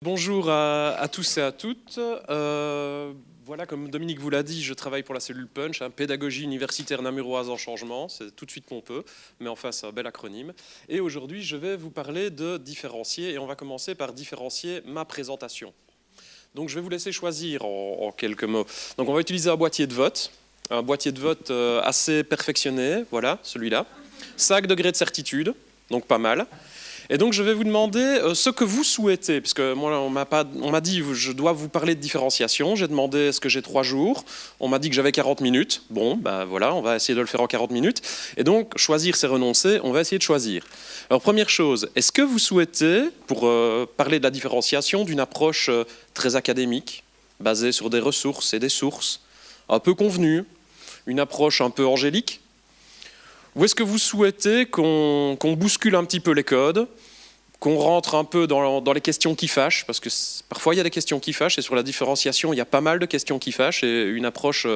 Bonjour à tous et à toutes. Voilà, comme Dominique vous l'a dit, je travaille pour la cellule Punch, pédagogie universitaire namuroise en changement, c'est tout de suite pompeux, mais enfin c'est un bel acronyme. Et aujourd'hui, je vais vous parler de différencier, et on va commencer par différencier ma présentation. Donc je vais vous laisser choisir en quelques mots. Donc on va utiliser un boîtier de vote assez perfectionné, voilà, celui-là. 5 degrés de certitude, donc pas mal. Et donc je vais vous demander ce que vous souhaitez, puisque moi on m'a dit je dois vous parler de différenciation, j'ai demandé est-ce que j'ai 3 jours, on m'a dit que j'avais 40 minutes, bon ben voilà, on va essayer de le faire en 40 minutes, et donc choisir c'est renoncer, on va essayer de choisir. Alors première chose, est-ce que vous souhaitez, pour parler de la différenciation, d'une approche très académique, basée sur des ressources et des sources, un peu convenues, une approche un peu angélique? Ou est-ce que vous souhaitez qu'on bouscule un petit peu les codes, qu'on rentre un peu dans les questions qui fâchent, parce que parfois il y a des questions qui fâchent, et sur la différenciation, il y a pas mal de questions qui fâchent, et une approche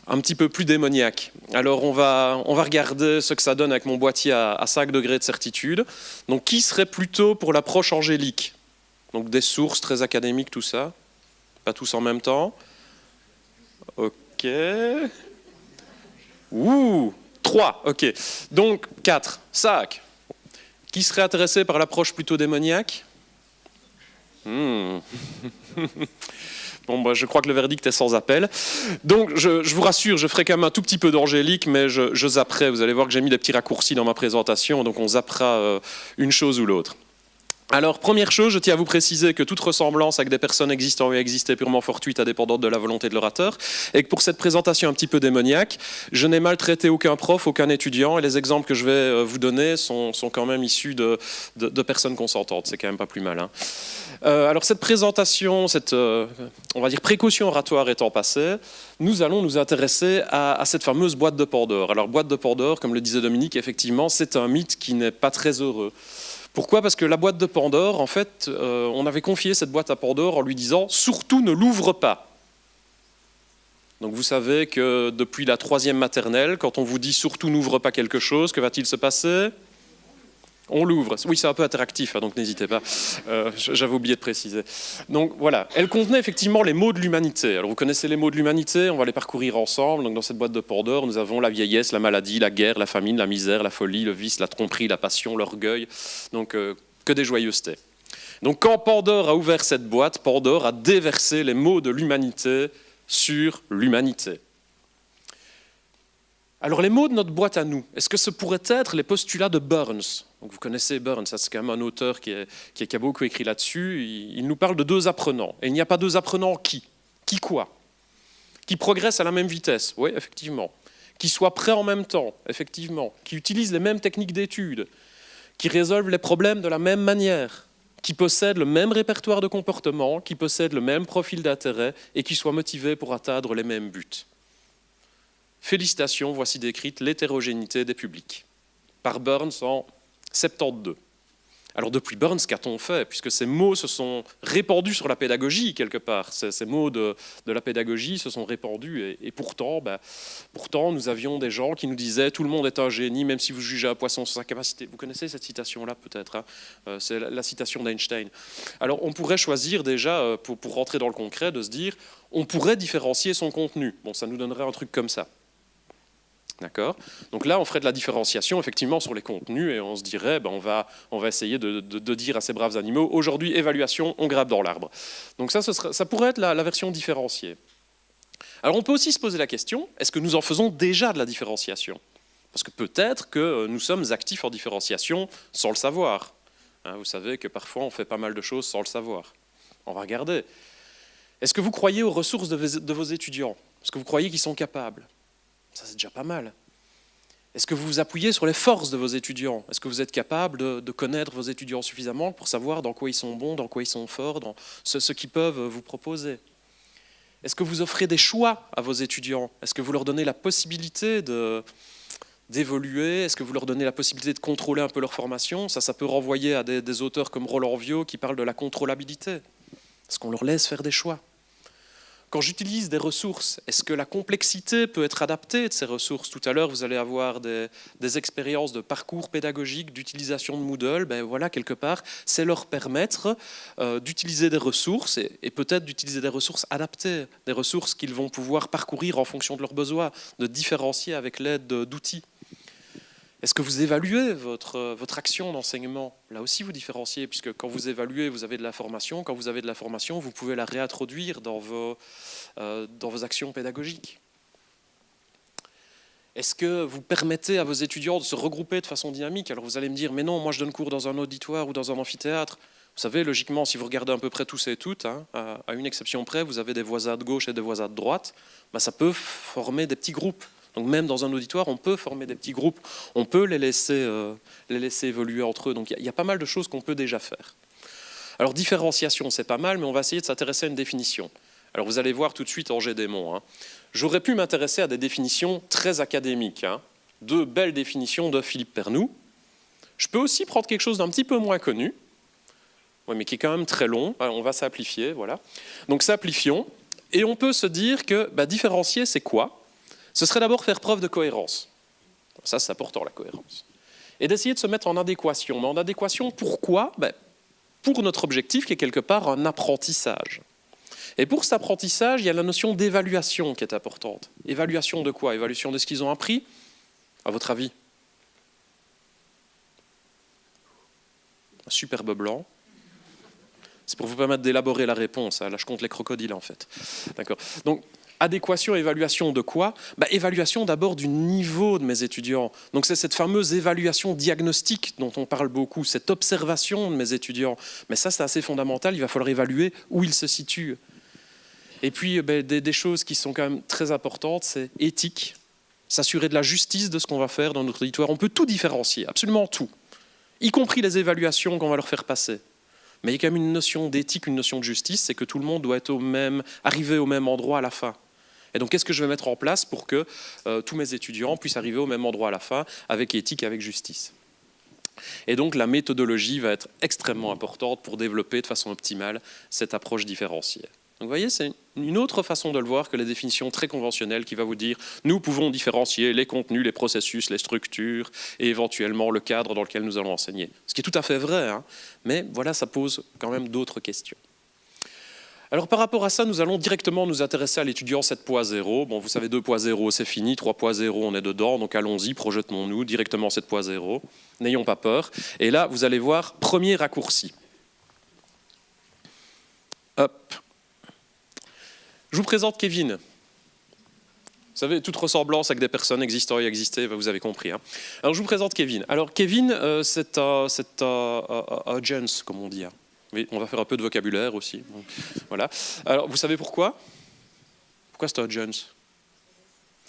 un petit peu plus démoniaque. Alors on va regarder ce que ça donne avec mon boîtier à 5 degrés de certitude. Donc qui serait plutôt pour l'approche angélique? Donc des sources très académiques, tout ça. Pas tous en même temps. Ok. Ouh, 3, ok. Donc 4, 5. Qui serait intéressé par l'approche plutôt démoniaque? Bon, bah, je crois que le verdict est sans appel. Donc, je vous rassure, je ferai quand même un tout petit peu d'angélique, mais je zapperai. Vous allez voir que j'ai mis des petits raccourcis dans ma présentation, donc on zappera une chose ou l'autre. Alors, première chose, je tiens à vous préciser que toute ressemblance avec des personnes existant et existées purement fortuite est dépendante de la volonté de l'orateur, et que pour cette présentation un petit peu démoniaque, je n'ai maltraité aucun prof, aucun étudiant, et les exemples que je vais vous donner sont quand même issus de personnes consentantes. C'est quand même pas plus mal, hein. Alors cette présentation, cette on va dire précaution oratoire étant passée, nous allons nous intéresser à cette fameuse boîte de Pandore. Alors boîte de Pandore, comme le disait Dominique, effectivement, c'est un mythe qui n'est pas très heureux. Pourquoi? Parce que la boîte de Pandore, en fait, on avait confié cette boîte à Pandore en lui disant « surtout ne l'ouvre pas ». Donc vous savez que depuis la 3e maternelle, quand on vous dit « surtout n'ouvre pas quelque chose », que va-t-il se passer? On l'ouvre. Oui, c'est un peu interactif, hein, donc n'hésitez pas. J'avais oublié de préciser. Donc voilà, elle contenait effectivement les maux de l'humanité. Alors vous connaissez les maux de l'humanité, on va les parcourir ensemble. Donc dans cette boîte de Pandore, nous avons la vieillesse, la maladie, la guerre, la famine, la misère, la folie, le vice, la tromperie, la passion, l'orgueil. Donc que des joyeusetés. Donc quand Pandore a ouvert cette boîte, Pandore a déversé les maux de l'humanité sur l'humanité. Alors les mots de notre boîte à nous, est-ce que ce pourrait être les postulats de Burns? Donc, vous connaissez Burns, c'est quand même un auteur qui a beaucoup écrit là-dessus. Il nous parle de 2 apprenants. Et il n'y a pas 2 apprenants qui? Qui quoi? Qui progressent à la même vitesse? Oui, effectivement. Qui soient prêts en même temps? Effectivement. Qui utilisent les mêmes techniques d'études? Qui résolvent les problèmes de la même manière? Qui possèdent le même répertoire de comportement? Qui possèdent le même profil d'intérêt? Et qui soient motivés pour atteindre les mêmes buts? Félicitations, voici décrite l'hétérogénéité des publics, par Burns en 72. Alors depuis Burns, qu'a-t-on fait? Puisque ces mots se sont répandus sur la pédagogie, quelque part. Ces mots de la pédagogie se sont répandus, et pourtant, nous avions des gens qui nous disaient « tout le monde est un génie, même si vous jugez un poisson sur sa capacité ». Vous connaissez cette citation-là, peut-être, hein? C'est la citation d'Einstein. Alors on pourrait choisir déjà, pour rentrer dans le concret, de se dire « on pourrait différencier son contenu ». Bon, ça nous donnerait un truc comme ça. D'accord. Donc là, on ferait de la différenciation effectivement sur les contenus, et on se dirait, on va essayer de dire à ces braves animaux, aujourd'hui, évaluation, on grappe dans l'arbre. Donc ça pourrait être la version différenciée. Alors on peut aussi se poser la question, est-ce que nous en faisons déjà de la différenciation? Parce que peut-être que nous sommes actifs en différenciation sans le savoir. Hein, vous savez que parfois on fait pas mal de choses sans le savoir. On va regarder. Est-ce que vous croyez aux ressources de vos étudiants? Est-ce que vous croyez qu'ils sont capables? Ça, c'est déjà pas mal. Est-ce que vous vous appuyez sur les forces de vos étudiants? Est-ce que vous êtes capable de connaître vos étudiants suffisamment pour savoir dans quoi ils sont bons, dans quoi ils sont forts, dans ce qu'ils peuvent vous proposer? Est-ce que vous offrez des choix à vos étudiants? Est-ce que vous leur donnez la possibilité d'évoluer? Est-ce que vous leur donnez la possibilité de contrôler un peu leur formation? Ça peut renvoyer à des auteurs comme Roland Viau qui parlent de la contrôlabilité. Est-ce qu'on leur laisse faire des choix? Quand j'utilise des ressources, est-ce que la complexité peut être adaptée de ces ressources? Tout à l'heure, vous allez avoir des expériences de parcours pédagogique, d'utilisation de Moodle. Ben voilà, quelque part, c'est leur permettre d'utiliser des ressources et peut-être d'utiliser des ressources adaptées, des ressources qu'ils vont pouvoir parcourir en fonction de leurs besoins, de différencier avec l'aide d'outils. Est-ce que vous évaluez votre action d'enseignement? Là aussi, vous différenciez, puisque quand vous évaluez, vous avez de la formation. Quand vous avez de la formation, vous pouvez la réintroduire dans vos actions pédagogiques. Est-ce que vous permettez à vos étudiants de se regrouper de façon dynamique? Alors vous allez me dire, mais non, moi je donne cours dans un auditoire ou dans un amphithéâtre. Vous savez, logiquement, si vous regardez à peu près tous et toutes, hein, à une exception près, vous avez des voisins de gauche et des voisins de droite, ben, ça peut former des petits groupes. Donc même dans un auditoire, on peut former des petits groupes, on peut les laisser évoluer entre eux. Donc il y a pas mal de choses qu'on peut déjà faire. Alors différenciation, c'est pas mal, mais on va essayer de s'intéresser à une définition. Alors vous allez voir tout de suite Angers Démon. Hein. J'aurais pu m'intéresser à des définitions très académiques, hein. De belles définitions de Philippe Pernoud. Je peux aussi prendre quelque chose d'un petit peu moins connu, ouais, mais qui est quand même très long. On va simplifier, voilà. Donc simplifions, et on peut se dire que différencier, c'est quoi? Ce serait d'abord faire preuve de cohérence. Ça, c'est important, la cohérence. Et d'essayer de se mettre en adéquation. Mais en adéquation, pourquoi? Pour notre objectif, qui est quelque part un apprentissage. Et pour cet apprentissage, il y a la notion d'évaluation qui est importante. Évaluation de quoi? Évaluation de ce qu'ils ont appris? À votre avis? Un superbe blanc. C'est pour vous permettre d'élaborer la réponse. Là, je compte les crocodiles, en fait. D'accord. Donc, adéquation, évaluation de quoi? Évaluation d'abord du niveau de mes étudiants. Donc c'est cette fameuse évaluation diagnostique dont on parle beaucoup, cette observation de mes étudiants. Mais ça, c'est assez fondamental, il va falloir évaluer où ils se situent. Et puis des choses qui sont quand même très importantes, c'est éthique, s'assurer de la justice de ce qu'on va faire dans notre auditoire. On peut tout différencier, absolument tout, y compris les évaluations qu'on va leur faire passer. Mais il y a quand même une notion d'éthique, une notion de justice, c'est que tout le monde doit être arriver au même endroit à la fin. Et donc, qu'est-ce que je vais mettre en place pour que tous mes étudiants puissent arriver au même endroit à la fin, avec éthique et avec justice? Et donc, la méthodologie va être extrêmement importante pour développer de façon optimale cette approche différenciée. Donc, vous voyez, c'est une autre façon de le voir que les définitions très conventionnelles qui va vous dire « nous pouvons différencier les contenus, les processus, les structures et éventuellement le cadre dans lequel nous allons enseigner ». Ce qui est tout à fait vrai, hein, mais voilà, ça pose quand même d'autres questions. Alors par rapport à ça, nous allons directement nous intéresser à l'étudiant 7.0. Bon, vous savez, 2.0, c'est fini, 3.0, on est dedans, donc allons-y, projetons-nous directement 7.0. N'ayons pas peur. Et là, vous allez voir, premier raccourci. Hop. Je vous présente Kevin. Vous savez, toute ressemblance avec des personnes existant et existées, vous avez compris. Hein. Alors je vous présente Kevin. Alors Kevin, c'est un gens, comme on dit. Hein. Oui, on va faire un peu de vocabulaire aussi. Voilà. Alors, vous savez pourquoi? Pourquoi c'est un Jones?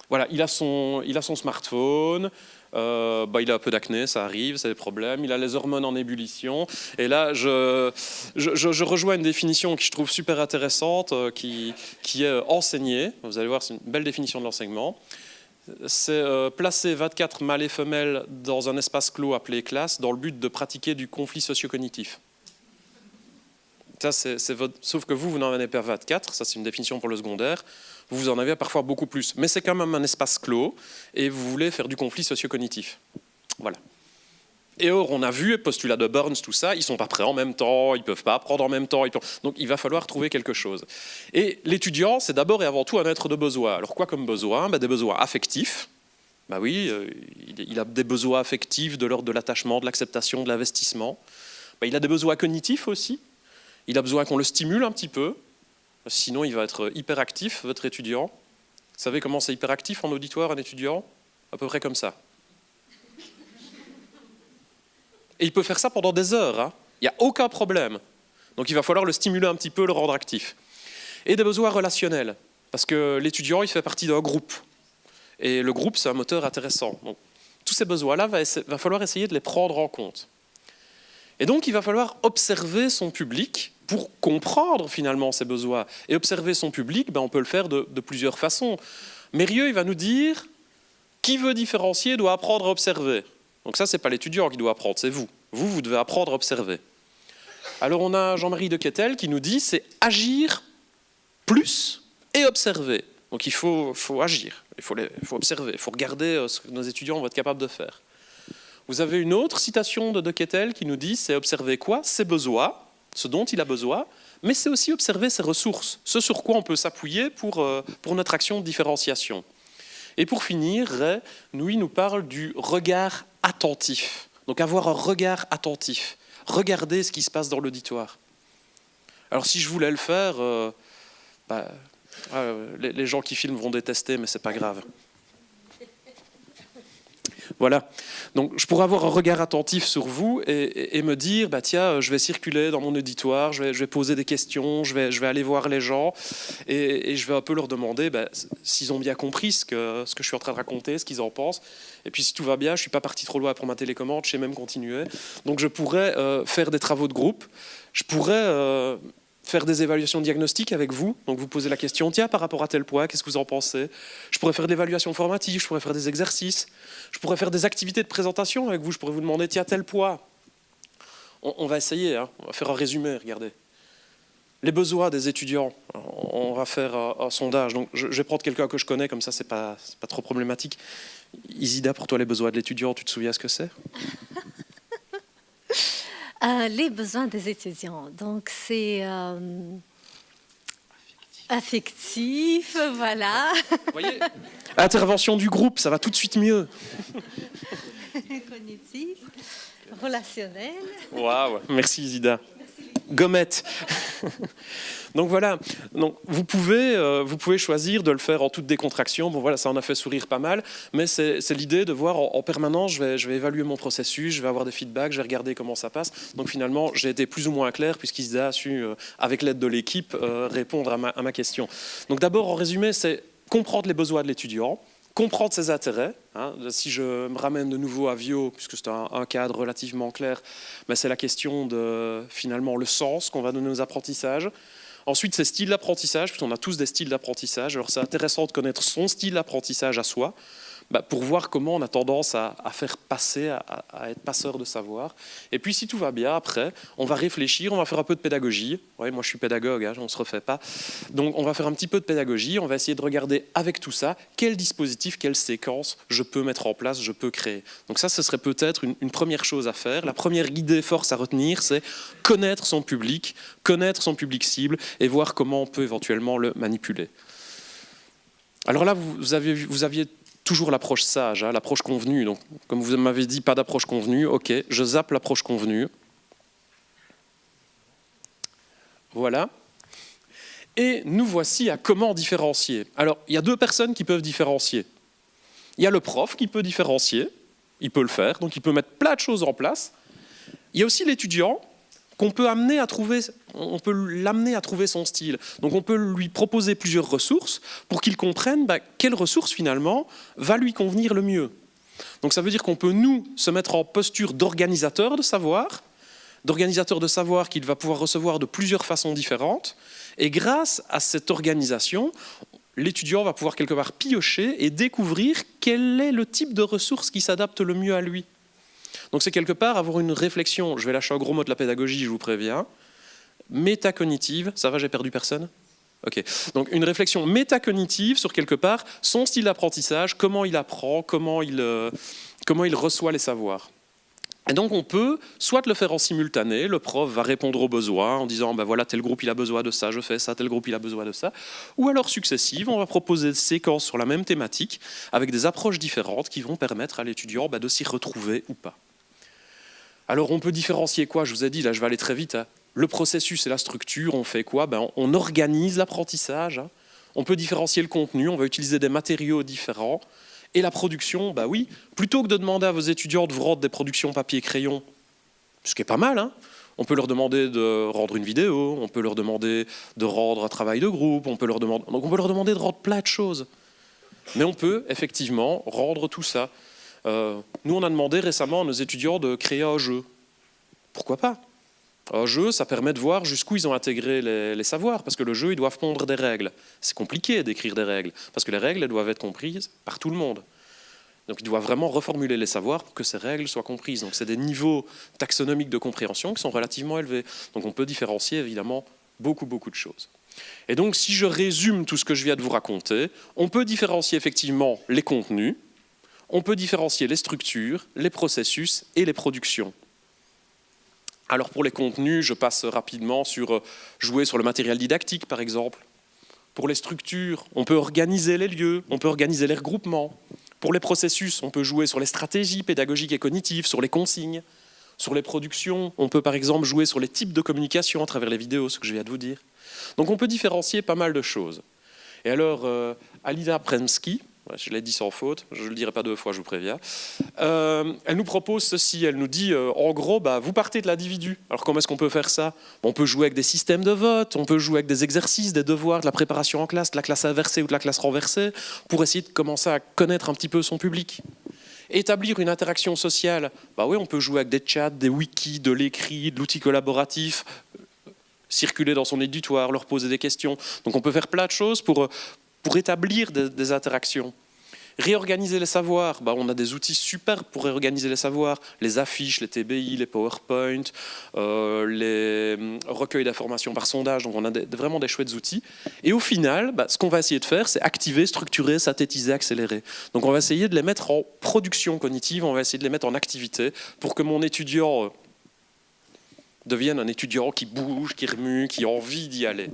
Voilà, il a son smartphone, il a un peu d'acné, ça arrive, c'est des problèmes, il a les hormones en ébullition. Et là, je rejoins une définition que je trouve super intéressante, qui est enseignée. Vous allez voir, c'est une belle définition de l'enseignement. C'est placer 24 mâles et femelles dans un espace clos appelé classe dans le but de pratiquer du conflit socio-cognitif. Ça, sauf que vous n'en avez pas 24, ça c'est une définition pour le secondaire, vous en avez parfois beaucoup plus. Mais c'est quand même un espace clos et vous voulez faire du conflit socio-cognitif. Voilà. Et or, on a vu, postulat de Burns, tout ça, ils ne sont pas prêts en même temps, ils ne peuvent pas apprendre en même temps. Donc il va falloir trouver quelque chose. Et l'étudiant, c'est d'abord et avant tout un être de besoin. Alors quoi comme besoin? Des besoins affectifs. Oui, il a des besoins affectifs de l'ordre de l'attachement, de l'acceptation, de l'investissement. Il a des besoins cognitifs aussi. Il a besoin qu'on le stimule un petit peu, sinon il va être hyperactif, votre étudiant. Vous savez comment c'est hyperactif en auditoire, un étudiant? À peu près comme ça. Et il peut faire ça pendant des heures, hein. Il n'y a aucun problème. Donc il va falloir le stimuler un petit peu, le rendre actif. Et des besoins relationnels, parce que l'étudiant, il fait partie d'un groupe. Et le groupe, c'est un moteur intéressant. Donc, tous ces besoins-là, va falloir essayer de les prendre en compte. Et donc, il va falloir observer son public pour comprendre finalement ses besoins. Et observer son public, on peut le faire de plusieurs façons. Mérieux, il va nous dire, qui veut différencier doit apprendre à observer. Donc ça, ce n'est pas l'étudiant qui doit apprendre, c'est vous. Vous devez apprendre à observer. Alors on a Jean-Marie de Quetel qui nous dit, c'est agir plus et observer. Donc il faut agir, il faut observer, il faut regarder ce que nos étudiants vont être capables de faire. Vous avez une autre citation de Quetelet qui nous dit, c'est observer quoi? Ses besoins, ce dont il a besoin, mais c'est aussi observer ses ressources, ce sur quoi on peut s'appuyer pour notre action de différenciation. Et pour finir, Ray, nous parle du regard attentif. Donc avoir un regard attentif, regarder ce qui se passe dans l'auditoire. Alors si je voulais le faire, les gens qui filment vont détester, mais c'est pas grave. Voilà. Donc je pourrais avoir un regard attentif sur vous et me dire, tiens, je vais circuler dans mon auditoire, je vais poser des questions, je vais aller voir les gens et je vais un peu leur demander s'ils ont bien compris ce que je suis en train de raconter, ce qu'ils en pensent. Et puis si tout va bien, je ne suis pas parti trop loin pour ma télécommande, je sais même continuer. Donc je pourrais faire des travaux de groupe, je pourrais faire des évaluations diagnostiques avec vous. Donc vous posez la question, tiens, par rapport à tel point, qu'est-ce que vous en pensez? Je pourrais faire de l'évaluation formative, je pourrais faire des exercices, je pourrais faire des activités de présentation avec vous, je pourrais vous demander, tiens, tel point. On va essayer, on va faire un résumé, regardez. Les besoins des étudiants, on va faire un sondage. Donc je vais prendre quelqu'un que je connais, comme ça c'est pas trop problématique. Isida, pour toi, les besoins de l'étudiant, tu te souviens ce que c'est? Les besoins des étudiants, donc c'est affectif, voilà. Vous voyez, intervention du groupe, ça va tout de suite mieux. Cognitif, relationnel. Waouh, merci Isida. Gommette. Donc voilà, donc vous pouvez choisir de le faire en toute décontraction. Bon voilà, ça en a fait sourire pas mal, mais c'est l'idée de voir en permanence, je vais évaluer mon processus, je vais avoir des feedbacks, je vais regarder comment ça passe. Donc finalement, j'ai été plus ou moins clair puisqu'Isda a su, avec l'aide de l'équipe, répondre à ma question. Donc d'abord, en résumé, c'est comprendre les besoins de l'étudiant, comprendre ses intérêts. Si je me ramène de nouveau à Vio, puisque c'est un cadre relativement clair, mais c'est la question de finalement le sens qu'on va donner aux apprentissages. Ensuite, c'est style d'apprentissage, puisqu'on a tous des styles d'apprentissage. Alors c'est intéressant de connaître son style d'apprentissage à soi, pour voir comment on a tendance à faire passer, à être passeur de savoir. Et puis si tout va bien, après, on va réfléchir, on va faire un peu de pédagogie. Oui, moi je suis pédagogue, on ne se refait pas. Donc on va faire un petit peu de pédagogie, on va essayer de regarder avec tout ça, quel dispositif, quelle séquence je peux mettre en place, je peux créer. Donc ça, ce serait peut-être une première chose à faire. La première idée force à retenir, c'est connaître son public cible et voir comment on peut éventuellement le manipuler. Alors là, vous aviez toujours l'approche sage, l'approche convenue. Donc, comme vous m'avez dit, pas d'approche convenue. Ok, je zappe l'approche convenue. Voilà. Et nous voici à comment différencier. Alors, il y a deux personnes qui peuvent différencier. Il y a le prof qui peut différencier. Il peut le faire, donc il peut mettre plein de choses en place. Il y a aussi l'étudiant on peut l'amener à trouver son style. Donc on peut lui proposer plusieurs ressources pour qu'il comprenne quelle ressource finalement va lui convenir le mieux. Donc ça veut dire qu'on peut nous se mettre en posture d'organisateur de savoir qu'il va pouvoir recevoir de plusieurs façons différentes, et grâce à cette organisation, l'étudiant va pouvoir quelque part piocher et découvrir quel est le type de ressource qui s'adapte le mieux à lui. Donc c'est quelque part avoir une réflexion, je vais lâcher un gros mot de la pédagogie, je vous préviens, métacognitive, ça va, j'ai perdu personne? Ok, donc une réflexion métacognitive sur quelque part son style d'apprentissage, comment il apprend, comment il reçoit les savoirs. Et donc on peut soit le faire en simultané, le prof va répondre aux besoins en disant voilà, tel groupe il a besoin de ça, je fais ça, tel groupe il a besoin de ça, ou alors successive, on va proposer des séquences sur la même thématique avec des approches différentes qui vont permettre à l'étudiant de s'y retrouver ou pas. Alors on peut différencier quoi? Je vous ai dit, là je vais aller très vite, le processus et la structure, on fait quoi? On organise l'apprentissage, on peut différencier le contenu, on va utiliser des matériaux différents. Et la production, oui, plutôt que de demander à vos étudiants de vous rendre des productions papier-crayon, ce qui est pas mal, on peut leur demander de rendre une vidéo, on peut leur demander de rendre un travail de groupe, on peut leur demander de rendre plein de choses. Mais on peut effectivement rendre tout ça. Nous, on a demandé récemment à nos étudiants de créer un jeu. Pourquoi pas? Un jeu, ça permet de voir jusqu'où ils ont intégré les savoirs, parce que le jeu, ils doivent pondre des règles. C'est compliqué d'écrire des règles, parce que les règles, elles doivent être comprises par tout le monde. Donc ils doivent vraiment reformuler les savoirs pour que ces règles soient comprises. Donc c'est des niveaux taxonomiques de compréhension qui sont relativement élevés. Donc on peut différencier évidemment beaucoup de choses. Et donc, si je résume tout ce que je viens de vous raconter, on peut différencier effectivement les contenus, on peut différencier les structures, les processus et les productions. Alors pour les contenus, je passe rapidement sur jouer sur le matériel didactique, par exemple. Pour les structures, on peut organiser les lieux, on peut organiser les regroupements. Pour les processus, on peut jouer sur les stratégies pédagogiques et cognitives, sur les consignes. Sur les productions, on peut par exemple jouer sur les types de communication à travers les vidéos, ce que je viens de vous dire. Donc on peut différencier pas mal de choses. Et alors, Alina Premski, je l'ai dit sans faute, je ne le dirai pas 2 fois, je vous préviens, elle nous propose ceci, elle nous dit, en gros, vous partez de l'individu. Alors comment est-ce qu'on peut faire ça? On peut jouer avec des systèmes de vote, on peut jouer avec des exercices, des devoirs, de la préparation en classe, de la classe inversée ou de la classe renversée, pour essayer de commencer à connaître un petit peu son public. Établir une interaction sociale, oui, on peut jouer avec des chats, des wikis, de l'écrit, de l'outil collaboratif, circuler dans son éditoire, leur poser des questions. Donc on peut faire plein de choses pour établir des interactions. Réorganiser les savoirs, on a des outils super pour réorganiser les savoirs, les affiches, les TBI, les PowerPoint, les recueils d'informations par sondage, donc on a vraiment des chouettes outils. Et au final, ce qu'on va essayer de faire, c'est activer, structurer, synthétiser, accélérer. Donc on va essayer de les mettre en production cognitive, on va essayer de les mettre en activité pour que mon étudiant devienne un étudiant qui bouge, qui remue, qui a envie d'y aller.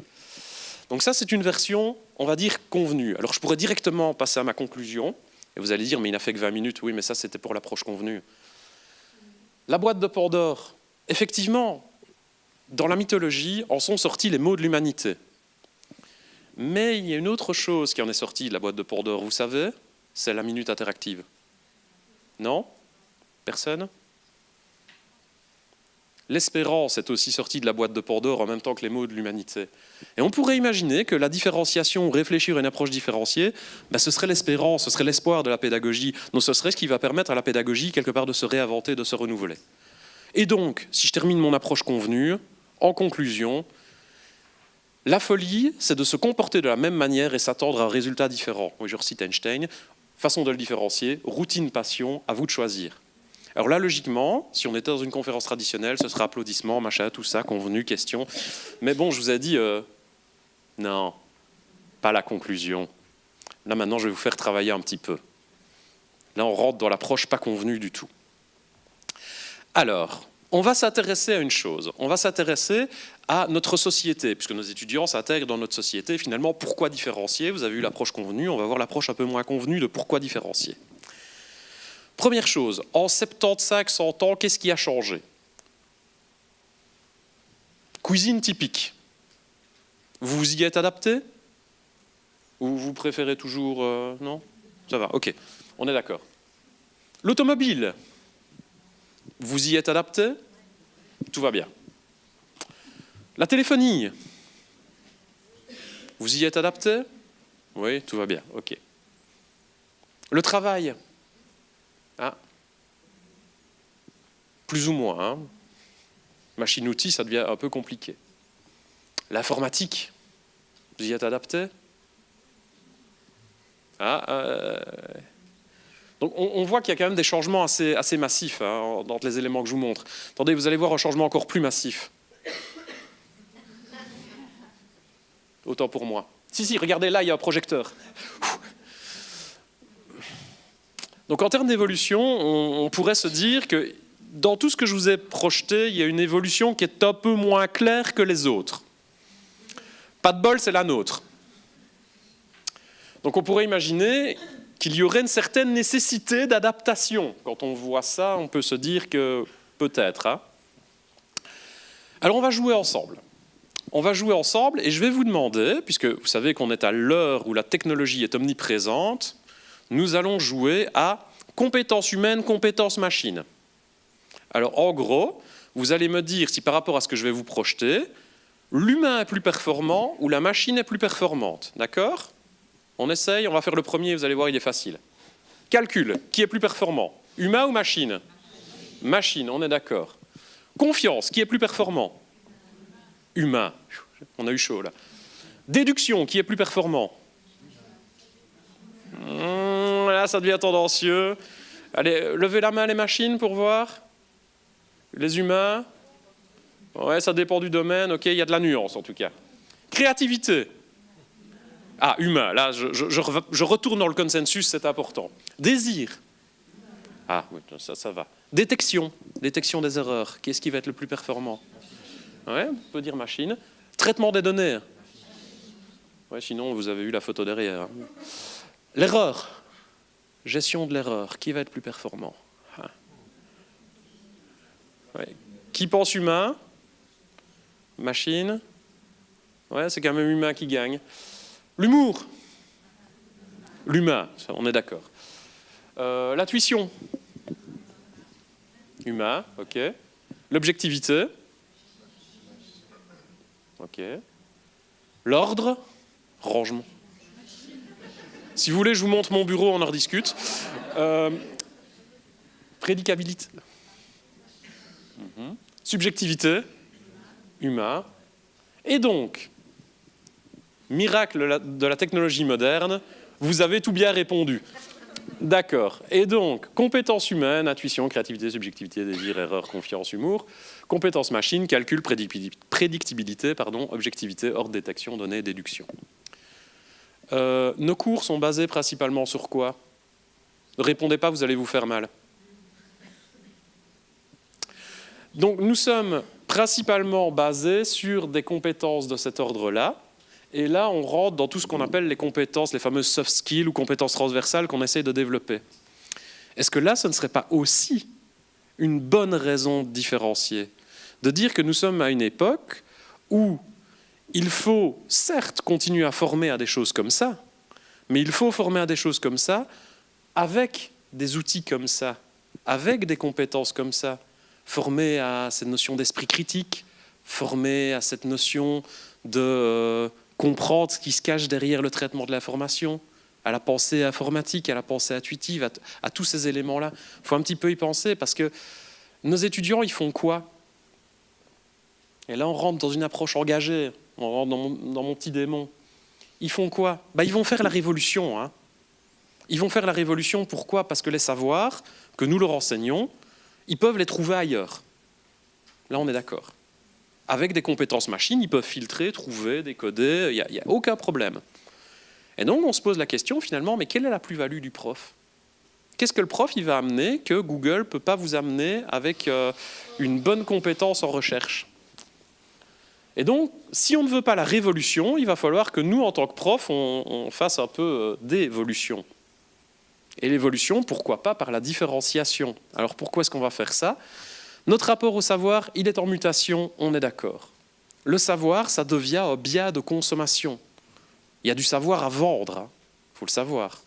Donc ça, c'est une version, on va dire, convenue. Alors je pourrais directement passer à ma conclusion, et vous allez dire, mais il n'a fait que 20 minutes, oui, mais ça, c'était pour l'approche convenue. La boîte de Pandore, effectivement, dans la mythologie, en sont sortis les mots de l'humanité. Mais il y a une autre chose qui en est sortie de la boîte de Pandore, vous savez, c'est la minute interactive. Non? Personne? L'espérance est aussi sortie de la boîte de Pandore en même temps que les mots de l'humanité. Et on pourrait imaginer que la différenciation, réfléchir à une approche différenciée, ce serait l'espérance, ce serait l'espoir de la pédagogie. Donc ce serait ce qui va permettre à la pédagogie, quelque part, de se réinventer, de se renouveler. Et donc, si je termine mon approche convenue, en conclusion, la folie, c'est de se comporter de la même manière et s'attendre à un résultat différent. Oui, je recite Einstein, façon de le différencier, routine, passion, à vous de choisir. Alors là, logiquement, si on était dans une conférence traditionnelle, ce serait applaudissements, machin, tout ça, convenu, question. Mais bon, je vous ai dit, non, pas la conclusion. Là, maintenant, je vais vous faire travailler un petit peu. Là, on rentre dans l'approche pas convenue du tout. Alors, on va s'intéresser à une chose. On va s'intéresser à notre société, puisque nos étudiants s'intègrent dans notre société. Finalement, pourquoi différencier? Vous avez eu l'approche convenue, on va voir l'approche un peu moins convenue de pourquoi différencier. Première chose, en 75-100 ans, qu'est-ce qui a changé? Cuisine typique. Vous vous y êtes adapté? Ou vous préférez toujours... non? Ça va, ok, on est d'accord. L'automobile. Vous y êtes adapté? Tout va bien. La téléphonie. Vous y êtes adapté? Oui, tout va bien, ok. Le travail. Ah. Plus ou moins. Hein. Machine-outil, ça devient un peu compliqué. L'informatique, vous y êtes adapté? Donc on voit qu'il y a quand même des changements assez massifs dans les éléments que je vous montre. Attendez, vous allez voir un changement encore plus massif. Autant pour moi. Si, regardez là, il y a un projecteur. Donc en termes d'évolution, on pourrait se dire que dans tout ce que je vous ai projeté, il y a une évolution qui est un peu moins claire que les autres. Pas de bol, c'est la nôtre. Donc on pourrait imaginer qu'il y aurait une certaine nécessité d'adaptation. Quand on voit ça, on peut se dire que peut-être. Alors on va jouer ensemble. On va jouer ensemble et je vais vous demander, puisque vous savez qu'on est à l'heure où la technologie est omniprésente, nous allons jouer à compétences humaines, compétences machines. Alors en gros, vous allez me dire si par rapport à ce que je vais vous projeter, l'humain est plus performant ou la machine est plus performante. D'accord? On essaye, on va faire le premier, vous allez voir, il est facile. Calcul, qui est plus performant? Humain ou machine? Machine, on est d'accord. Confiance, qui est plus performant? Humain. On a eu chaud là. Déduction, qui est plus performant? Là, ça devient tendancieux. Allez, levez la main les machines pour voir. Les humains. Ouais, ça dépend du domaine. Ok, il y a de la nuance en tout cas. Créativité. Ah, humain, là, je retourne dans le consensus, c'est important. Désir. Ah, oui, ça va. Détection des erreurs. Qu'est-ce qui va être le plus performant? Ouais, on peut dire machine. Traitement des données. Ouais, sinon, vous avez eu la photo derrière. L'erreur. Gestion de l'erreur. Qui va être plus performant? Ouais. Qui pense humain? Machine. Ouais, c'est quand même humain qui gagne. L'humour. L'humain, on est d'accord. L'intuition. Humain, ok. L'objectivité. Ok. L'ordre. Rangement. Si vous voulez, je vous montre mon bureau, on en rediscute. Prédicabilité. Subjectivité. Humain. Et donc, miracle de la technologie moderne, vous avez tout bien répondu. D'accord. Et donc, compétences humaines, intuition, créativité, subjectivité, désir, erreur, confiance, humour. Compétences machines, calcul, prédictibilité, objectivité, ordre, détection, données, déduction. Nos cours sont basés principalement sur quoi? Ne répondez pas, vous allez vous faire mal. Donc, nous sommes principalement basés sur des compétences de cet ordre-là. Et là, on rentre dans tout ce qu'on appelle les compétences, les fameuses soft skills ou compétences transversales qu'on essaye de développer. Est-ce que là, ce ne serait pas aussi une bonne raison de différencier? De dire que nous sommes à une époque où il faut certes continuer à former à des choses comme ça, mais il faut former à des choses comme ça avec des outils comme ça, avec des compétences comme ça, former à cette notion d'esprit critique, former à cette notion de comprendre ce qui se cache derrière le traitement de l'information, à la pensée informatique, à la pensée intuitive, à tous ces éléments-là. Il faut un petit peu y penser parce que nos étudiants, ils font quoi? Et là, on rentre dans une approche engagée, on rentre dans mon petit démon. Ils font quoi? Ils vont faire la révolution. Hein. Ils vont faire la révolution, pourquoi? Parce que les savoirs que nous leur enseignons, ils peuvent les trouver ailleurs. Là, on est d'accord. Avec des compétences machines, ils peuvent filtrer, trouver, décoder, il n'y a aucun problème. Et donc, on se pose la question, finalement, mais quelle est la plus-value du prof? Qu'est-ce que le prof il va amener que Google ne peut pas vous amener avec une bonne compétence en recherche? Et donc, si on ne veut pas la révolution, il va falloir que nous, en tant que profs, on fasse un peu d'évolution. Et l'évolution, pourquoi pas par la différenciation? Alors, pourquoi est-ce qu'on va faire ça? Notre rapport au savoir, il est en mutation, on est d'accord. Le savoir, ça devient un bien de consommation. Il y a du savoir à vendre, hein, faut le savoir.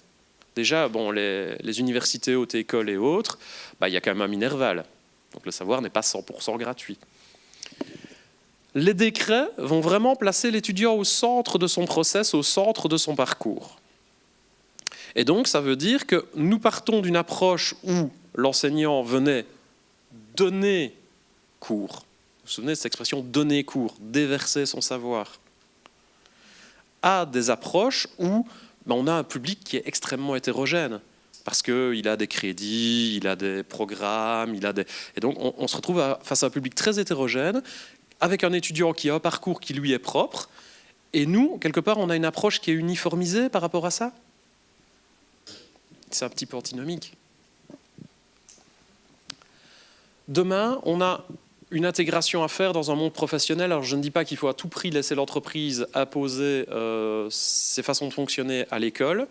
Déjà, bon, les universités, hautes écoles et autres, il y a quand même un Minerval. Donc le savoir n'est pas 100% gratuit. Les décrets vont vraiment placer l'étudiant au centre de son process, au centre de son parcours. Et donc, ça veut dire que nous partons d'une approche où l'enseignant venait donner cours. Vous vous souvenez de cette expression « donner cours », déverser son savoir, à des approches où on a un public qui est extrêmement hétérogène, parce qu'il a des crédits, il a des programmes, et donc on se retrouve face à un public très hétérogène, avec un étudiant qui a un parcours qui lui est propre, et nous, quelque part, on a une approche qui est uniformisée par rapport à ça. C'est un petit peu antinomique. Demain, on a une intégration à faire dans un monde professionnel. Alors, je ne dis pas qu'il faut à tout prix laisser l'entreprise imposer ses façons de fonctionner à l'école,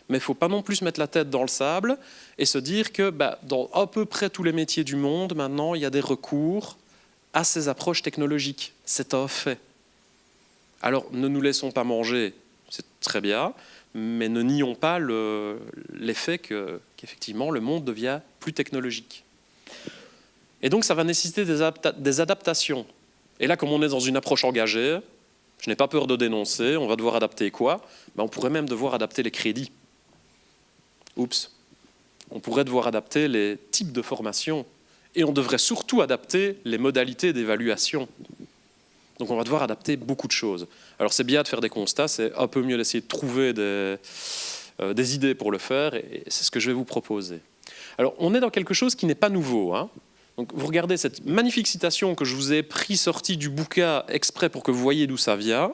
mais il ne faut pas non plus mettre la tête dans le sable et se dire que dans à peu près tous les métiers du monde, maintenant, il y a des recours à ces approches technologiques. C'est un fait. Alors, ne nous laissons pas manger, c'est très bien, mais ne nions pas l'effet qu'effectivement, le monde devient plus technologique. Et donc, ça va nécessiter des adaptations. Et là, comme on est dans une approche engagée, je n'ai pas peur de dénoncer, on va devoir adapter quoi? On pourrait même devoir adapter les crédits. Oups. On pourrait devoir adapter les types de formation. Et on devrait surtout adapter les modalités d'évaluation. Donc, on va devoir adapter beaucoup de choses. Alors, c'est bien de faire des constats, c'est un peu mieux d'essayer de trouver des idées pour le faire, et c'est ce que je vais vous proposer. Alors, on est dans quelque chose qui n'est pas nouveau, hein. Donc, vous regardez cette magnifique citation que je vous ai sortie du bouquin exprès pour que vous voyez d'où ça vient.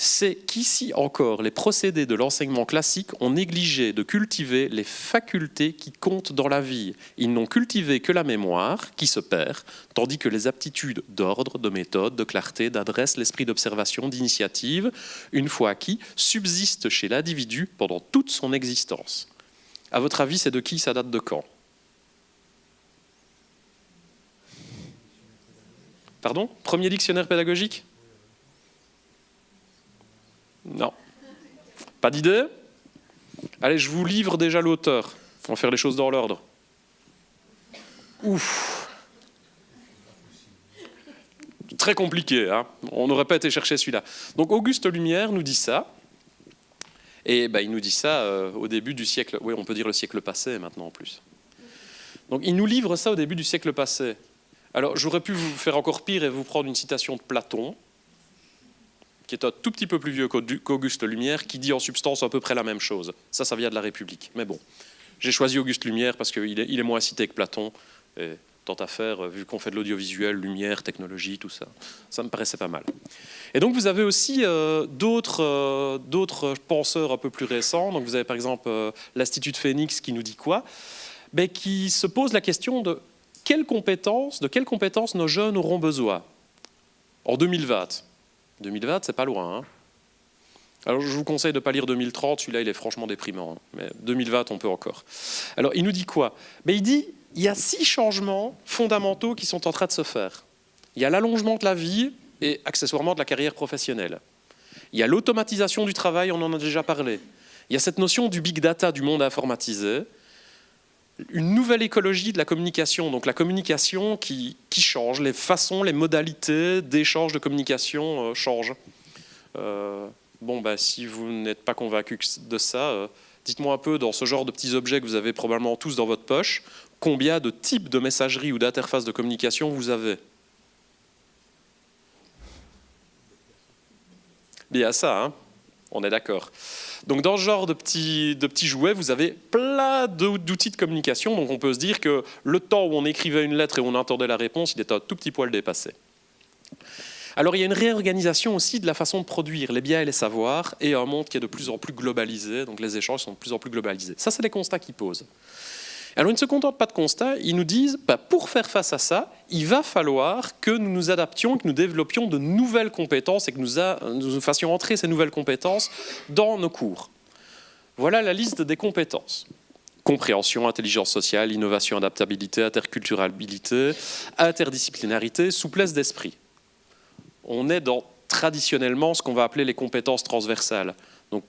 c'est qu'ici encore, les procédés de l'enseignement classique ont négligé de cultiver les facultés qui comptent dans la vie. Ils n'ont cultivé que la mémoire, qui se perd, tandis que les aptitudes d'ordre, de méthode, de clarté, d'adresse, l'esprit d'observation, d'initiative, une fois acquis, subsistent chez l'individu pendant toute son existence. À votre avis, c'est de qui, ça date de quand? Pardon? Premier dictionnaire pédagogique? Non. Pas d'idée? Allez, je vous livre déjà l'auteur. On va faire les choses dans l'ordre. Ouf. Très compliqué, hein. On n'aurait pas été chercher celui-là. Donc Auguste Lumière nous dit ça. Et il nous dit ça au début du siècle... Oui, on peut dire le siècle passé maintenant en plus. Donc il nous livre ça au début du siècle passé. Alors j'aurais pu vous faire encore pire et vous prendre une citation de Platon, qui est un tout petit peu plus vieux qu'Auguste Lumière, qui dit en substance à peu près la même chose. Ça vient de la République. Mais bon, j'ai choisi Auguste Lumière parce qu'il est moins cité que Platon. Et tant à faire, vu qu'on fait de l'audiovisuel, lumière, technologie, tout ça, ça me paraissait pas mal. Et donc vous avez aussi d'autres penseurs un peu plus récents. Donc vous avez par exemple l'Institut de Phoenix qui nous dit quoi? Qui se pose la question de quelles compétences nos jeunes auront besoin en 2020. 2020, c'est pas loin. Hein. Alors, je vous conseille de ne pas lire 2030, celui-là, il est franchement déprimant. Hein. Mais 2020, on peut encore. Alors, il nous dit quoi? Il dit, il y a 6 changements fondamentaux qui sont en train de se faire. Il y a l'allongement de la vie et, accessoirement, de la carrière professionnelle. Il y a l'automatisation du travail, on en a déjà parlé. Il y a cette notion du big data, du monde informatisé. Une nouvelle écologie de la communication, donc la communication qui change, les façons, les modalités d'échange de communication changent. Si vous n'êtes pas convaincu de ça, dites-moi un peu, dans ce genre de petits objets que vous avez probablement tous dans votre poche, combien de types de messagerie ou d'interfaces de communication vous avez? Bien ça, hein, on est d'accord. Donc dans ce genre de petits jouets, vous avez plein d'outils de communication. Donc on peut se dire que le temps où on écrivait une lettre et où on entendait la réponse, il était un tout petit poil dépassé. Alors il y a une réorganisation aussi de la façon de produire les biens et les savoirs et un monde qui est de plus en plus globalisé. Donc les échanges sont de plus en plus globalisés. Ça, c'est les constats qu'ils posent. Alors ils ne se contentent pas de constats, ils nous disent pour faire face à ça, il va falloir que nous nous adaptions, que nous développions de nouvelles compétences et que nous fassions entrer ces nouvelles compétences dans nos cours. Voilà la liste des compétences. Compréhension, intelligence sociale, innovation, adaptabilité, interculturalité, interdisciplinarité, souplesse d'esprit. On est dans traditionnellement ce qu'on va appeler les compétences transversales. Donc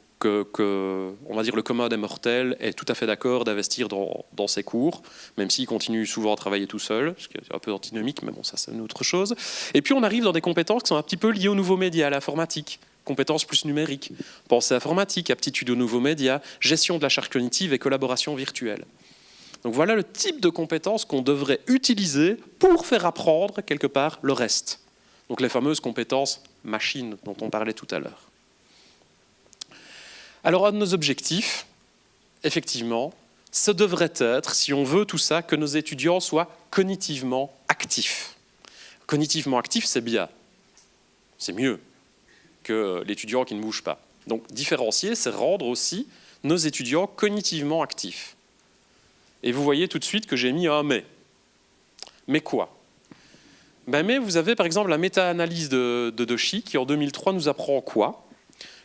on va dire le commun des mortels est tout à fait d'accord d'investir dans ses cours, même s'il continue souvent à travailler tout seul, ce qui est un peu antinomique, mais bon, ça c'est une autre chose. Et puis on arrive dans des compétences qui sont un petit peu liées aux nouveaux médias, à l'informatique, compétences plus numériques, pensée informatique, aptitude aux nouveaux médias, gestion de la charge cognitive et collaboration virtuelle. Donc voilà le type de compétences qu'on devrait utiliser pour faire apprendre quelque part le reste. Donc les fameuses compétences machines dont on parlait tout à l'heure. Alors, un de nos objectifs, effectivement, ce devrait être, si on veut tout ça, que nos étudiants soient cognitivement actifs. Cognitivement actifs, c'est bien. C'est mieux que l'étudiant qui ne bouge pas. Donc, différencier, c'est rendre aussi nos étudiants cognitivement actifs. Et vous voyez tout de suite que j'ai mis un « mais ». Mais quoi? Mais vous avez par exemple la méta-analyse de Doshi qui, en 2003, nous apprend quoi?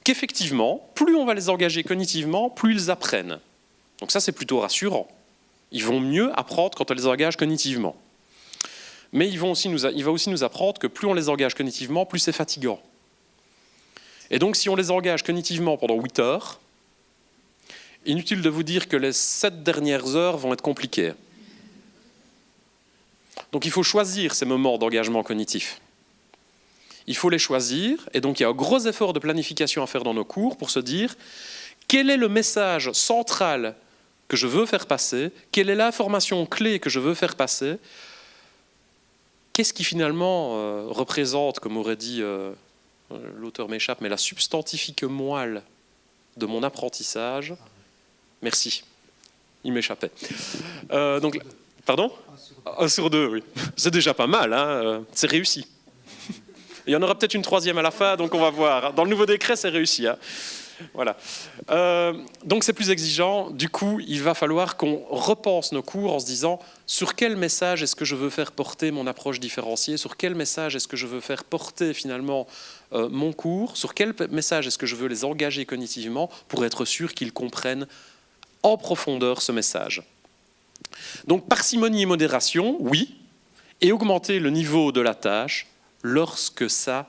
Qu'effectivement, plus on va les engager cognitivement, plus ils apprennent. Donc ça, c'est plutôt rassurant. Ils vont mieux apprendre quand on les engage cognitivement. Mais il va aussi nous apprendre que plus on les engage cognitivement, plus c'est fatigant. Et donc, si on les engage cognitivement pendant 8 heures, inutile de vous dire que les 7 dernières heures vont être compliquées. Donc, il faut choisir ces moments d'engagement cognitif. Il faut les choisir, et donc il y a un gros effort de planification à faire dans nos cours pour se dire quel est le message central que je veux faire passer, quelle est l'information clé que je veux faire passer, qu'est-ce qui finalement représente, comme aurait dit l'auteur m'échappe, mais la substantifique moelle de mon apprentissage. Merci, il m'échappait. Pardon ? 1 sur 2, oui. C'est déjà pas mal, hein, c'est réussi. Il y en aura peut-être une troisième à la fin, donc on va voir. Dans le nouveau décret, c'est réussi. Hein. Voilà. Donc c'est plus exigeant. Du coup, il va falloir qu'on repense nos cours en se disant sur quel message est-ce que je veux faire porter mon approche différenciée, sur quel message est-ce que je veux faire porter finalement mon cours, sur quel message est-ce que je veux les engager cognitivement pour être sûr qu'ils comprennent en profondeur ce message. Donc parcimonie et modération, oui, et augmenter le niveau de la tâche lorsque ça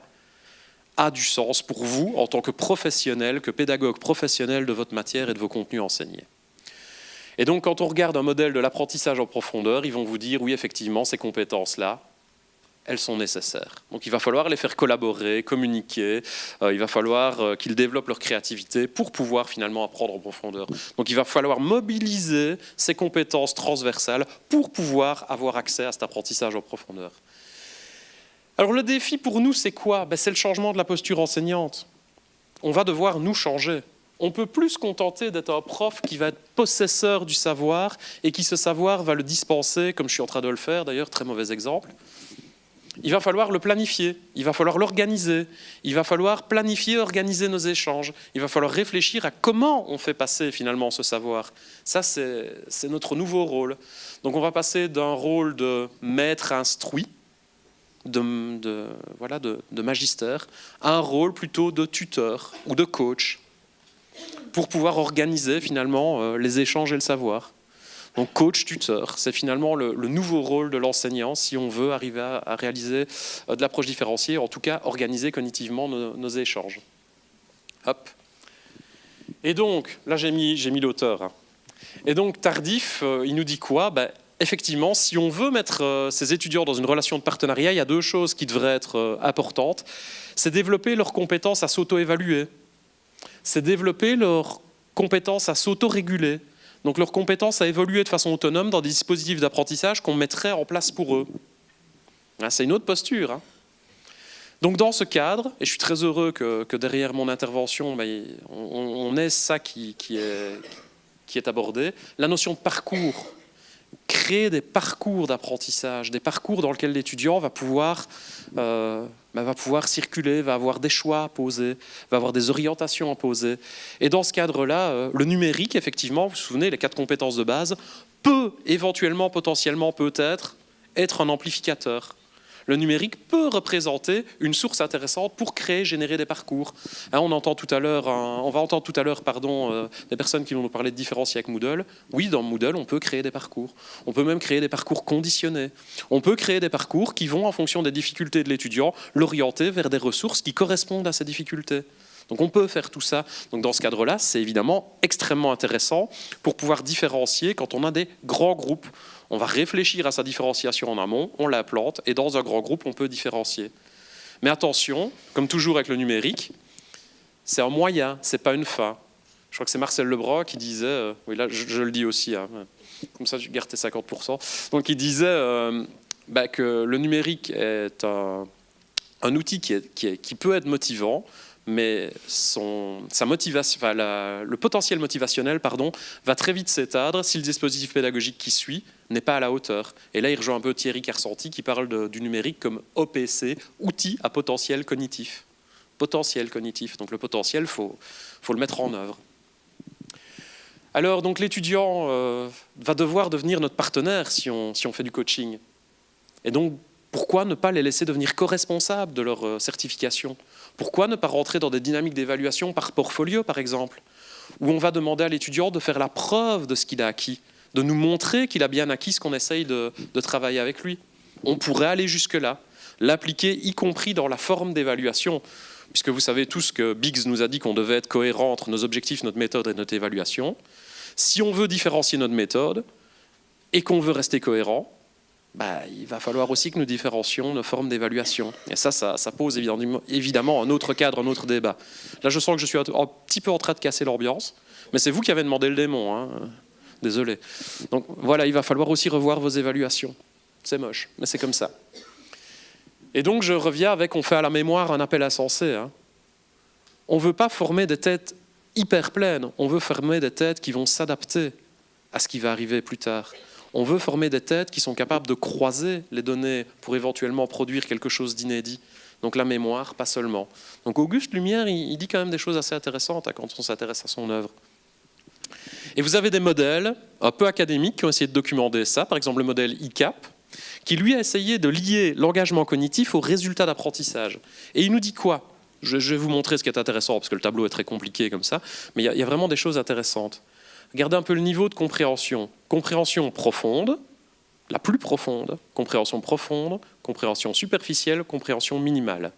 a du sens pour vous en tant que professionnel, que pédagogue professionnel de votre matière et de vos contenus enseignés. Et donc quand on regarde un modèle de l'apprentissage en profondeur, ils vont vous dire oui effectivement ces compétences-là, elles sont nécessaires. Donc il va falloir les faire collaborer, communiquer, il va falloir qu'ils développent leur créativité pour pouvoir finalement apprendre en profondeur. Donc il va falloir mobiliser ces compétences transversales pour pouvoir avoir accès à cet apprentissage en profondeur. Alors le défi pour nous, c'est quoi ? C'est le changement de la posture enseignante. On va devoir nous changer. On ne peut plus se contenter d'être un prof qui va être possesseur du savoir et qui ce savoir va le dispenser, comme je suis en train de le faire d'ailleurs, très mauvais exemple. Il va falloir le planifier, il va falloir l'organiser, il va falloir planifier, organiser nos échanges, il va falloir réfléchir à comment on fait passer finalement ce savoir. Ça, c'est notre nouveau rôle. Donc on va passer d'un rôle de maître instruit, de magistère, à un rôle plutôt de tuteur ou de coach pour pouvoir organiser finalement les échanges et le savoir. Donc coach-tuteur, c'est finalement le nouveau rôle de l'enseignant si on veut arriver à réaliser de l'approche différenciée, en tout cas organiser cognitivement nos échanges. Hop. Et donc, là j'ai mis l'auteur. Hein. Et donc Tardif, il nous dit quoi ? Effectivement, si on veut mettre ces étudiants dans une relation de partenariat, il y a deux choses qui devraient être importantes. C'est développer leurs compétences à s'auto-évaluer. C'est développer leurs compétences à s'auto-réguler. Donc leurs compétences à évoluer de façon autonome dans des dispositifs d'apprentissage qu'on mettrait en place pour eux. C'est une autre posture. Hein. Donc dans ce cadre, et je suis très heureux que derrière mon intervention, on ait ça qui est abordé, la notion de parcours. Créer des parcours d'apprentissage, des parcours dans lesquels l'étudiant va pouvoir circuler, va avoir des choix à poser, va avoir des orientations à poser. Et dans ce cadre-là, le numérique, effectivement, vous vous souvenez, les 4 compétences de base, peut éventuellement, potentiellement, peut-être, être un amplificateur. Le numérique peut représenter une source intéressante pour créer, générer des parcours. Hein, on va entendre tout à l'heure des personnes qui vont nous parler de différencier avec Moodle. Oui, dans Moodle, on peut créer des parcours. On peut même créer des parcours conditionnés. On peut créer des parcours qui vont, en fonction des difficultés de l'étudiant, l'orienter vers des ressources qui correspondent à ces difficultés. Donc on peut faire tout ça. Donc dans ce cadre-là, c'est évidemment extrêmement intéressant pour pouvoir différencier quand on a des grands groupes. On va réfléchir à sa différenciation en amont, on la plante, et dans un grand groupe, on peut différencier. Mais attention, comme toujours avec le numérique, c'est un moyen, c'est pas une fin. Je crois que c'est Marcel Lebrun qui disait, oui là je le dis aussi, hein, comme ça je garde tes 50%, donc il disait que le numérique est un outil qui peut être motivant, mais le potentiel motivationnel va très vite s'éteindre si le dispositif pédagogique qui suit n'est pas à la hauteur. Et là, il rejoint un peu Thierry Kersanti qui parle du numérique comme OPC, outil à potentiel cognitif. Potentiel cognitif. Donc le potentiel, faut le mettre en œuvre. Alors, donc l'étudiant va devoir devenir notre partenaire si on fait du coaching. Et donc, pourquoi ne pas les laisser devenir co-responsables de leur certification ? Pourquoi ne pas rentrer dans des dynamiques d'évaluation par portfolio, par exemple, où on va demander à l'étudiant de faire la preuve de ce qu'il a acquis, de nous montrer qu'il a bien acquis ce qu'on essaye de travailler avec lui. On pourrait aller jusque-là, l'appliquer y compris dans la forme d'évaluation, puisque vous savez tous que Biggs nous a dit qu'on devait être cohérent entre nos objectifs, notre méthode et notre évaluation. Si on veut différencier notre méthode et qu'on veut rester cohérent, il va falloir aussi que nous différencions nos formes d'évaluation. Et ça pose évidemment un autre cadre, un autre débat. Là, je sens que je suis un petit peu en train de casser l'ambiance, mais c'est vous qui avez demandé le démon. Hein. Désolé. Donc voilà, il va falloir aussi revoir vos évaluations. C'est moche, mais c'est comme ça. Et donc, je reviens avec, on fait à la mémoire un appel insensé. Hein. On ne veut pas former des têtes hyper pleines, on veut former des têtes qui vont s'adapter à ce qui va arriver plus tard. On veut former des têtes qui sont capables de croiser les données pour éventuellement produire quelque chose d'inédit. Donc la mémoire, pas seulement. Donc Auguste Lumière, il dit quand même des choses assez intéressantes quand on s'intéresse à son œuvre. Et vous avez des modèles un peu académiques qui ont essayé de documenter ça, par exemple le modèle ICAP, qui lui a essayé de lier l'engagement cognitif aux résultats d'apprentissage. Et il nous dit quoi ? Je vais vous montrer ce qui est intéressant, parce que le tableau est très compliqué comme ça, mais il y a vraiment des choses intéressantes. Regardez un peu le niveau de compréhension. Compréhension profonde, la plus profonde, compréhension superficielle, compréhension minimale.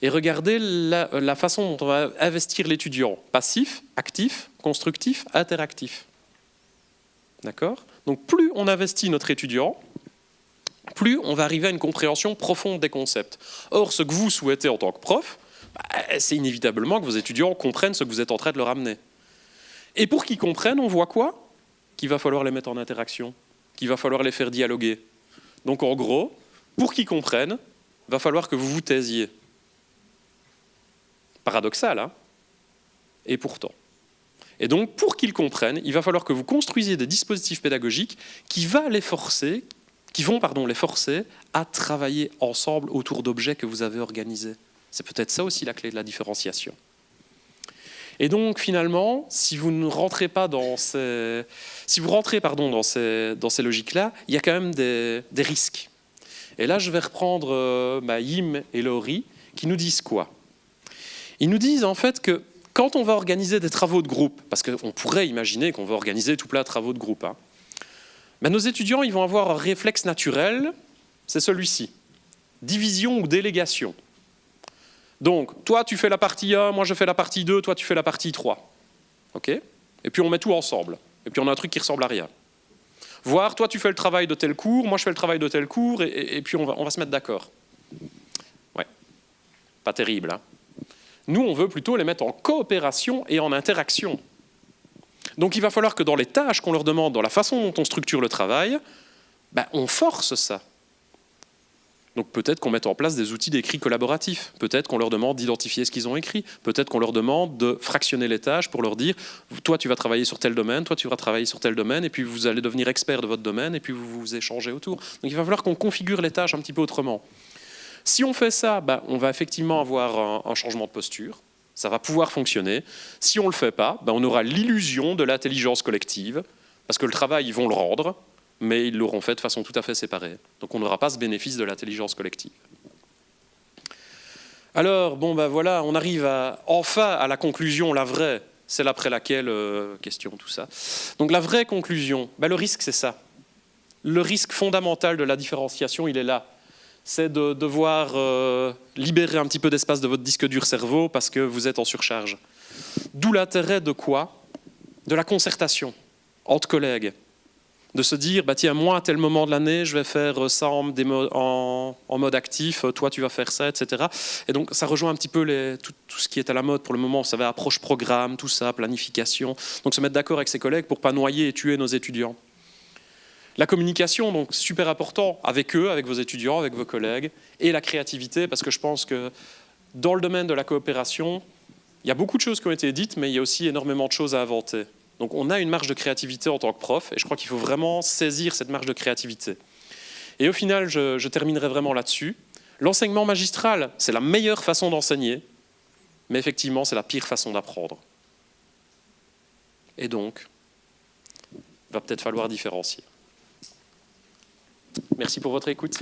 Et regardez la façon dont on va investir l'étudiant. Passif, actif, constructif, interactif. D'accord ? Donc plus on investit notre étudiant, plus on va arriver à une compréhension profonde des concepts. Or, ce que vous souhaitez en tant que prof, c'est inévitablement que vos étudiants comprennent ce que vous êtes en train de leur amener. Et pour qu'ils comprennent, on voit quoi ? Qu'il va falloir les mettre en interaction, qu'il va falloir les faire dialoguer. Donc en gros, pour qu'ils comprennent, il va falloir que vous vous taisiez. Paradoxal, hein ? Et pourtant. Et donc, pour qu'ils comprennent, il va falloir que vous construisiez des dispositifs pédagogiques qui vont les forcer à travailler ensemble autour d'objets que vous avez organisés. C'est peut-être ça aussi la clé de la différenciation. Et donc, finalement, si vous ne rentrez pas dans ces logiques-là, il y a quand même des risques. Et là, je vais reprendre Yim et Laurie, qui nous disent quoi ? Ils nous disent en fait que quand on va organiser des travaux de groupe, parce qu'on pourrait imaginer qu'on va organiser tout plein de travaux de groupe, hein, nos étudiants ils vont avoir un réflexe naturel, c'est celui-ci, division ou délégation. Donc, toi tu fais la partie 1, moi je fais la partie 2, toi tu fais la partie 3. Okay ? Et puis on met tout ensemble. Et puis on a un truc qui ressemble à rien. Voire, toi tu fais le travail de tel cours, moi je fais le travail de tel cours, et puis on va se mettre d'accord. Ouais, pas terrible, hein. Nous, on veut plutôt les mettre en coopération et en interaction. Donc il va falloir que dans les tâches qu'on leur demande, dans la façon dont on structure le travail, on force ça. Donc peut-être qu'on mette en place des outils d'écrit collaboratif, peut-être qu'on leur demande d'identifier ce qu'ils ont écrit, peut-être qu'on leur demande de fractionner les tâches pour leur dire « toi tu vas travailler sur tel domaine, toi tu vas travailler sur tel domaine, et puis vous allez devenir expert de votre domaine, et puis vous vous échangez autour ». Donc il va falloir qu'on configure les tâches un petit peu autrement. Si on fait ça, on va effectivement avoir un changement de posture. Ça va pouvoir fonctionner. Si on ne le fait pas, on aura l'illusion de l'intelligence collective, parce que le travail, ils vont le rendre, mais ils l'auront fait de façon tout à fait séparée. Donc on n'aura pas ce bénéfice de l'intelligence collective. Alors, voilà, on arrive enfin à la conclusion, la vraie, celle après laquelle, question, tout ça. Donc la vraie conclusion, le risque, c'est ça. Le risque fondamental de la différenciation, il est là. C'est de devoir libérer un petit peu d'espace de votre disque dur cerveau parce que vous êtes en surcharge. D'où l'intérêt de quoi ? De la concertation entre collègues. De se dire, tiens, moi, à tel moment de l'année, je vais faire ça en mode actif, toi, tu vas faire ça, etc. Et donc, ça rejoint un petit peu tout ce qui est à la mode pour le moment. Ça va approche programme, tout ça, planification. Donc, se mettre d'accord avec ses collègues pour ne pas noyer et tuer nos étudiants. La communication, donc super important avec eux, avec vos étudiants, avec vos collègues, et la créativité, parce que je pense que dans le domaine de la coopération, il y a beaucoup de choses qui ont été dites, mais il y a aussi énormément de choses à inventer. Donc on a une marge de créativité en tant que prof, et je crois qu'il faut vraiment saisir cette marge de créativité. Et au final, je terminerai vraiment là-dessus. L'enseignement magistral, c'est la meilleure façon d'enseigner, mais effectivement, c'est la pire façon d'apprendre. Et donc, il va peut-être falloir différencier. Merci pour votre écoute.